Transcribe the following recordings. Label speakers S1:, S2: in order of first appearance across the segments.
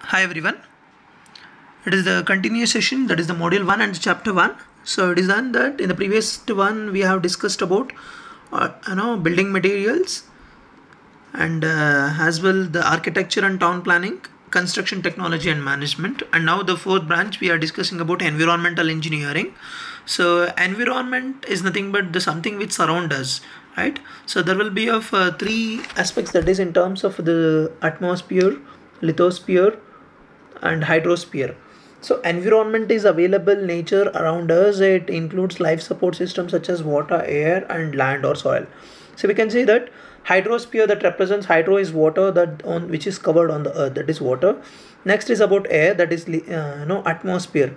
S1: Hi everyone. It is the continuous session, that is the module 1 and chapter 1. So it is done that in the previous one we have discussed about building materials and as well the architecture and town planning, construction technology and management, and now the fourth branch we are discussing about environmental engineering. So environment is nothing but the something which surround us, right? So there will be of three aspects, that is in terms of the atmosphere, lithosphere and hydrosphere. So environment is available nature around us. It includes life support systems such as water, air and land or soil. So we can say that hydrosphere, that represents hydro is water, that on which is covered on the earth, that is water. Next is about air, that is atmosphere,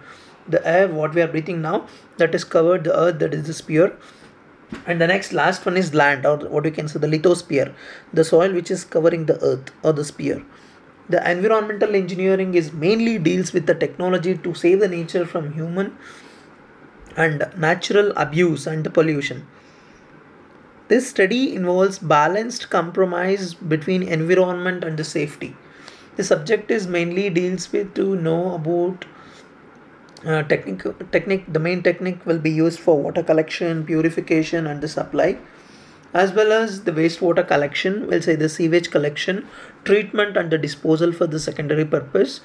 S1: the air what we are breathing now, that is covered the earth, that is the sphere. And the next last one is land, or what we can say the lithosphere, the soil which is covering the earth or the sphere. The environmental engineering is mainly deals with the technology to save the nature from human and natural abuse and the pollution. This study involves balanced compromise between environment and the safety. The subject is mainly deals with to know about technique. The main technique will be used for water collection, purification and the supply, as well as the wastewater collection, we'll say the sewage collection, treatment and the disposal for the secondary purpose,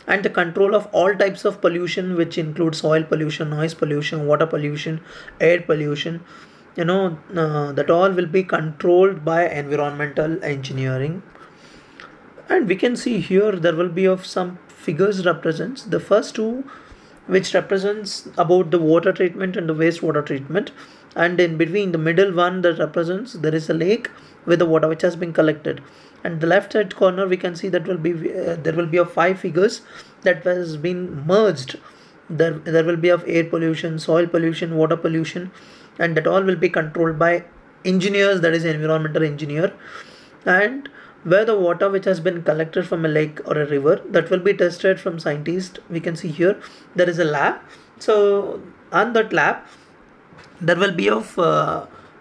S1: and the control of all types of pollution, which include soil pollution, noise pollution, water pollution, air pollution. That all will be controlled by environmental engineering. And we can see here there will be of some figures represents the first two, which represents about the water treatment and the wastewater treatment, and in between the middle one that represents there is a lake with the water which has been collected, and the left side corner we can see that will be there will be of five figures that has been merged. There will be of air pollution, soil pollution, water pollution, and that all will be controlled by engineers, that is environmental engineer. And where the water which has been collected from a lake or a river, that will be tested from scientists. We can see here there is a lab. So on that lab there will be of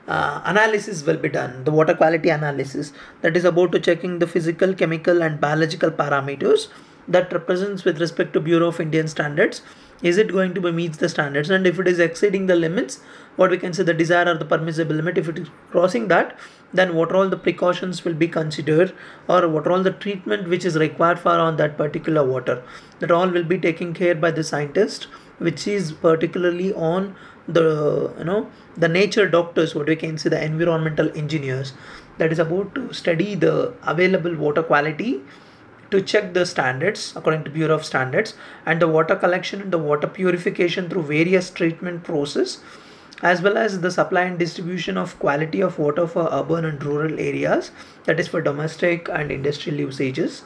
S1: analysis will be done, the water quality analysis, that is about to checking the physical, chemical and biological parameters that represents with respect to Bureau of Indian Standards. Is it going to be meets the standards, and if it is exceeding the limits, what we can say the desired or the permissible limit, if it is crossing that, then what are all the precautions will be considered, or what are all the treatment which is required for on that particular water, that all will be taken care by the scientist, which is particularly on the nature doctors, what we can say the environmental engineers, that is about to study the available water quality, to check the standards according to Bureau of Standards, and the water collection and the water purification through various treatment process, as well as the supply and distribution of quality of water for urban and rural areas, that is for domestic and industrial usages.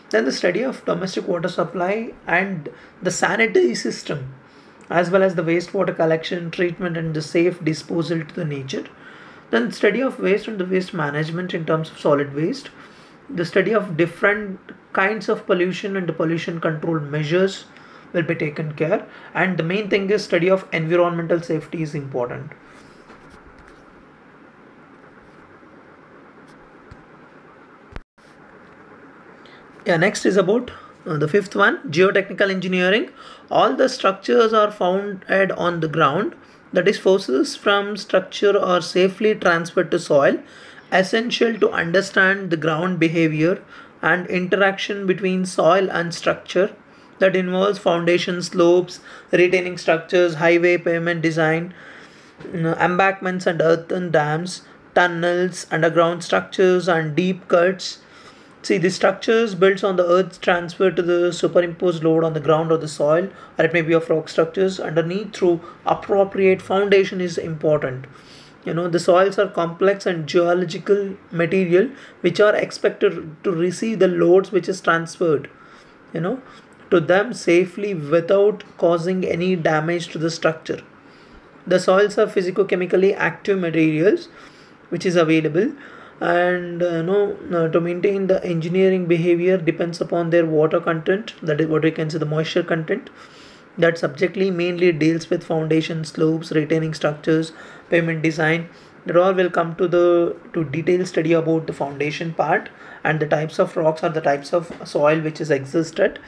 S1: Then the study of domestic water supply and the sanitary system, as well as the wastewater collection, treatment and the safe disposal to the nature. Then study of waste and the waste management in terms of solid waste, the study of different kinds of pollution and the pollution control measures will be taken care, and the main thing is study of environmental safety is important. Yeah, next is about the fifth one, geotechnical engineering. All the structures are founded on the ground, that is forces from structure are safely transferred to soil, essential to understand the ground behavior and interaction between soil and structure, that involves foundation, slopes, retaining structures, highway pavement design, embankments and earthen dams, tunnels, underground structures and deep cuts. See, the structures built on the earth transfer to the superimposed load on the ground or the soil, or it may be of rock structures underneath through appropriate foundation is important. The soils are complex and geological material which are expected to receive the loads which is transferred to them safely without causing any damage to the structure. The soils are physico-chemically active materials which is available, and to maintain the engineering behavior depends upon their water content, that is what we can say the moisture content. That subjectly mainly deals with foundation, slopes, retaining structures, pavement design. That all will come to detailed study about the foundation part, and the types of rocks or the types of soil which is existed.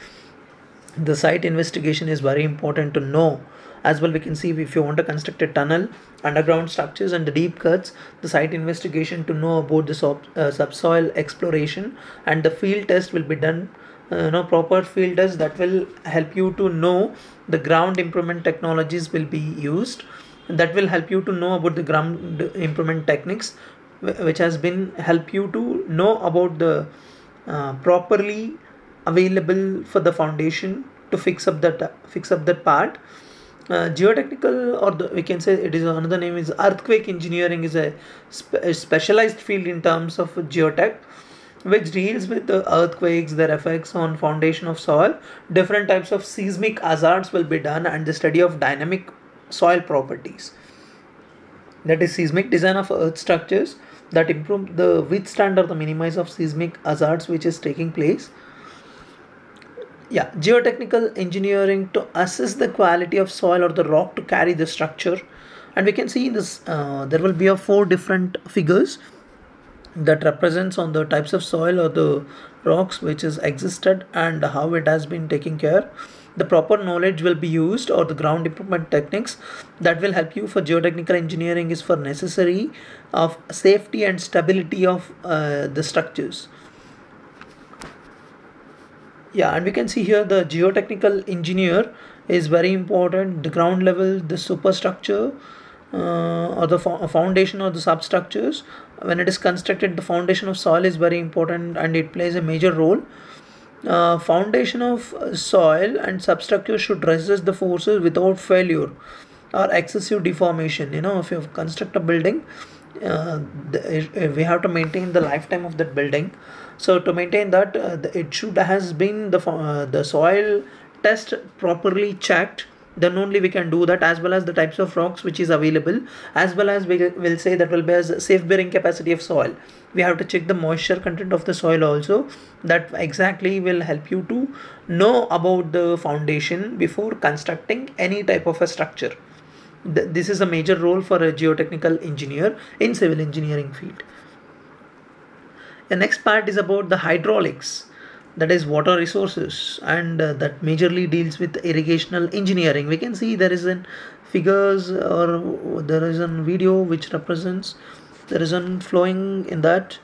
S1: The site investigation is very important to know. As well, we can see if you want to construct a tunnel, underground structures and the deep cuts, the site investigation to know about the subsoil exploration, and the field test will be done. Proper field test that will help you to know the ground improvement technologies will be used. That will help you to know about the ground improvement techniques, which has been help you to know about the properly available for the foundation to fix up that part. Geotechnical, or we can say it is another name is earthquake engineering, is a specialized field in terms of geotech, which deals with the earthquakes, their effects on foundation of soil. Different types of seismic hazards will be done, and the study of dynamic soil properties. That is seismic design of earth structures that improve the withstand or the minimize of seismic hazards which is taking place. Geotechnical engineering to assess the quality of soil or the rock to carry the structure. And we can see in this there will be 4 different figures that represents on the types of soil or the rocks which is existed and how it has been taken care. The proper knowledge will be used, or the ground improvement techniques that will help you for geotechnical engineering is for necessary of safety and stability of the structures. And we can see here the geotechnical engineer is very important. The ground level, the superstructure, or the foundation or the substructures. When it is constructed, the foundation of soil is very important and it plays a major role. Foundation of soil and substructure should resist the forces without failure or excessive deformation. If you construct a building, we have to maintain the lifetime of that building. So to maintain that, it should has been the soil test properly checked. Then only we can do that, as well as the types of rocks which is available, as well as we will say that will be as safe bearing capacity of soil. We have to check the moisture content of the soil also. That exactly will help you to know about the foundation before constructing any type of a structure. This is a major role for a geotechnical engineer in civil engineering field. The next part is about the hydraulics, that is water resources, and that majorly deals with irrigational engineering. We can see there is an figures, or there is a video which represents there is an flowing in that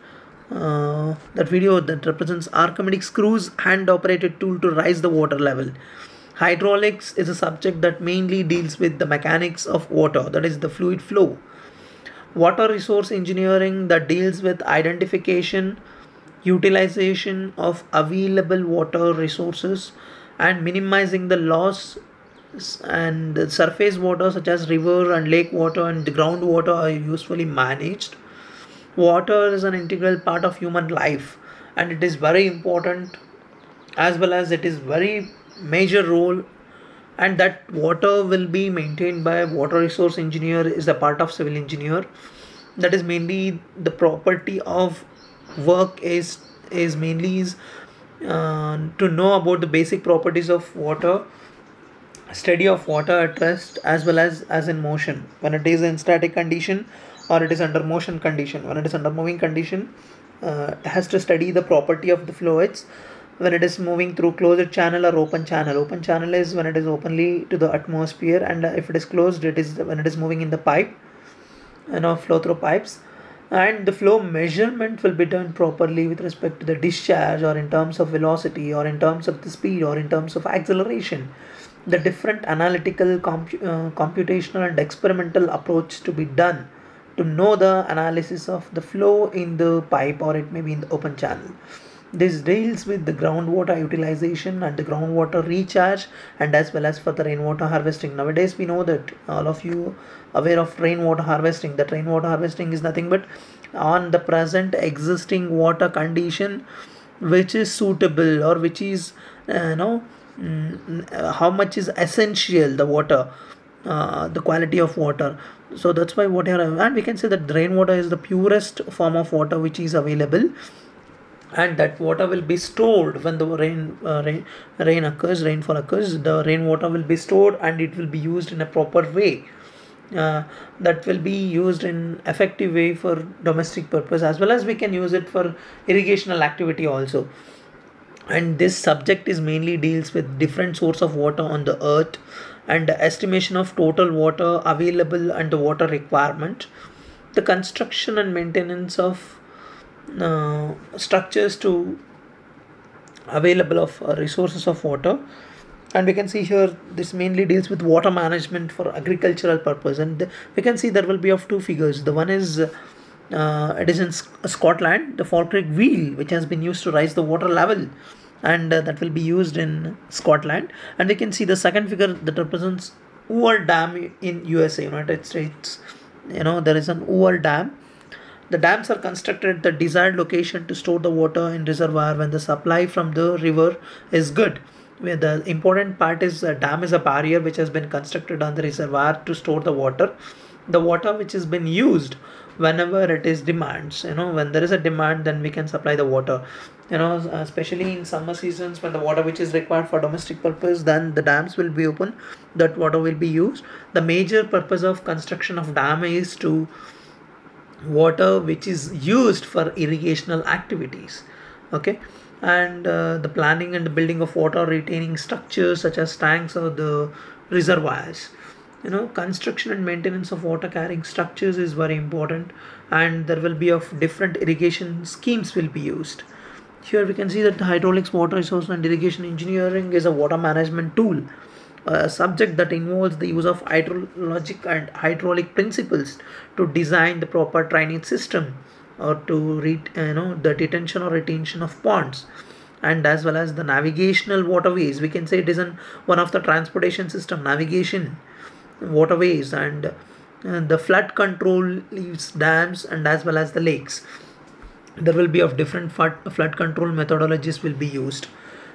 S1: video that represents Archimedes screws hand operated tool to rise the water level. Hydraulics is a subject that mainly deals with the mechanics of water, that is the fluid flow. Water resource engineering that deals with identification, utilization of available water resources and minimizing the loss, and the surface water such as river and lake water and the groundwater are usefully managed. Water is an integral part of human life and it is very important, as well as it is very major role, and that water will be maintained by water resource engineer is a part of civil engineer. That is mainly the property of work is mainly to know about the basic properties of water, study of water at rest as well as in motion, when it is in static condition or it is under motion condition. When it is under moving condition, it has to study the property of the fluids when it is moving through closed channel or open channel. Open channel is when it is openly to the atmosphere, and if it is closed, it is when it is moving in the pipe, flow through pipes. And the flow measurement will be done properly with respect to the discharge, or in terms of velocity, or in terms of the speed, or in terms of acceleration. The different analytical, computational and experimental approach to be done to know the analysis of the flow in the pipe, or it may be in the open channel. This deals with the groundwater utilization and the groundwater recharge, and as well as for the rainwater harvesting. Nowadays we know that all of you aware of rainwater harvesting. That rainwater harvesting is nothing but on the present existing water condition which is suitable, or which is how much is essential the water, the quality of water. So that's why water, and we can say that rainwater is the purest form of water which is available, and that water will be stored when the rainfall occurs. The rainwater will be stored and it will be used in a proper way. uh, that will be used in effective way for domestic purpose, as well as we can use it for irrigational activity also. And this subject is mainly deals with different source of water on the earth, and the estimation of total water available and the water requirement, the construction and maintenance of structures to available of resources of water. And we can see here this mainly deals with water management for agricultural purpose. And we can see there will be of two figures. The one is it is in Scotland, the Falkirk wheel, which has been used to rise the water level, and that will be used in Scotland. And we can see the second figure that represents Hoover Dam in USA, United States. There is an Hoover Dam. The dams are constructed at the desired location to store the water in reservoir when the supply from the river is good. Where the important part is a dam is a barrier which has been constructed on the reservoir to store the water. The water which has been used whenever it is demands. When there is a demand, then we can supply the water. Especially in summer seasons, when the water which is required for domestic purpose, then the dams will be open. That water will be used. The major purpose of construction of dam is to water which is used for irrigational activities. Okay. And the planning and the building of water retaining structures such as tanks or the reservoirs. Construction and maintenance of water carrying structures is very important, and there will be of different irrigation schemes will be used. Here we can see that the hydraulics, water resource and irrigation engineering is a water management tool, a subject that involves the use of hydrologic and hydraulic principles to design the proper drainage system, or to the detention or retention of ponds, and as well as the navigational waterways. We can say it is one of the transportation system navigation waterways, and the flood control leaves dams and as well as the lakes. There will be of different flood control methodologies will be used.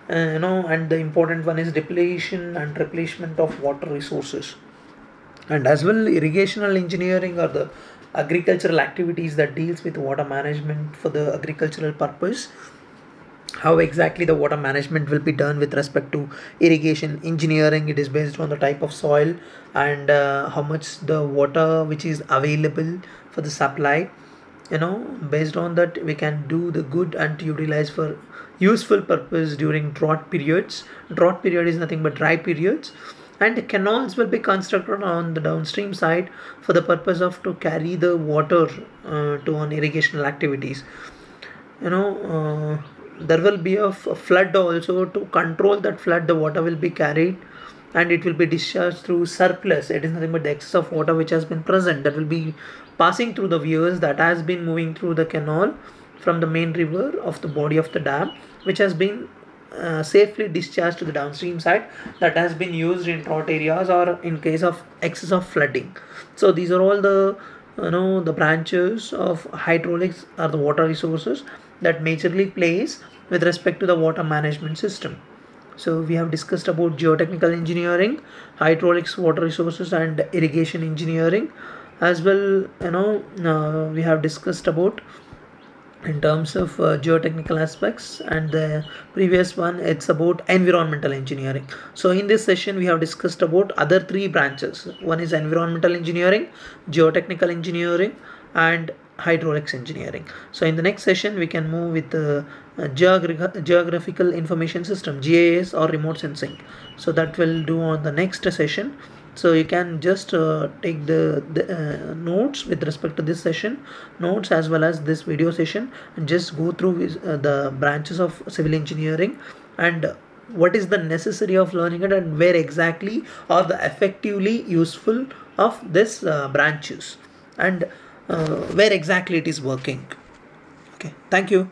S1: And the important one is depletion and replenishment of water resources. And as well, irrigational engineering or the agricultural activities that deals with water management for the agricultural purpose. How exactly the water management will be done with respect to irrigation engineering? It is based on the type of soil and how much the water which is available for the supply. Based on that, we can do the good and utilize for useful purpose during drought periods. Drought period is nothing but dry periods. And canals will be constructed on the downstream side for the purpose of to carry the water to on irrigational activities. There will be a flood also. To control that flood, the water will be carried and it will be discharged through surplus. It is nothing but the excess of water which has been present, that will be passing through the weirs that has been moving through the canal from the main river of the body of the dam, which has been safely discharged to the downstream side, that has been used in drought areas or in case of excess of flooding. So these are all the the branches of hydraulics or the water resources that majorly plays with respect to the water management system. So we have discussed about geotechnical engineering, hydraulics, water resources and irrigation engineering. As well, we have discussed about in terms of geotechnical aspects, and the previous one it's about environmental engineering. So in this session we have discussed about other three branches. One is environmental engineering, geotechnical engineering and hydraulics engineering. So in the next session we can move with the geographical information system, GIS or remote sensing. So that will do on the next session. So you can just take the notes with respect to this session, notes as well as this video session, and just go through the branches of civil engineering and what is the necessary of learning it, and where exactly are the effectively useful of this branches, and where exactly it is working. Okay, thank you.